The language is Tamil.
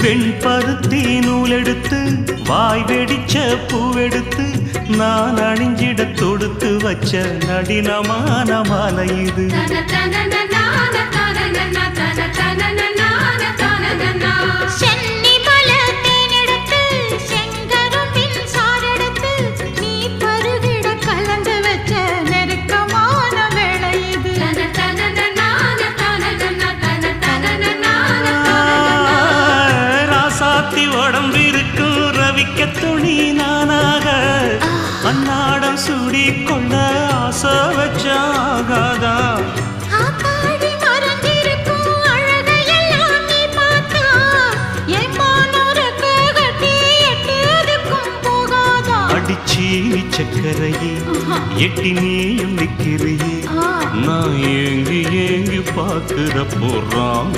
வெண்பருத்தி நூலெடுத்து வாய் வெடிச்ச பூவெடுத்து நான் அணிஞ்சிட தொடுத்து வச்ச நடினமான மாலை இது. உடம்பிருக்கும் ரவிக்க துணி நானாக அன்னாடம் சூடி கொள்ள ஆசை வச்சாகாதா. அடிச்சி சக்கரையே எட்டி நீயும் நிக்கிறியே நான் ஏங்கி ஏங்கி பார்க்கிற போறான்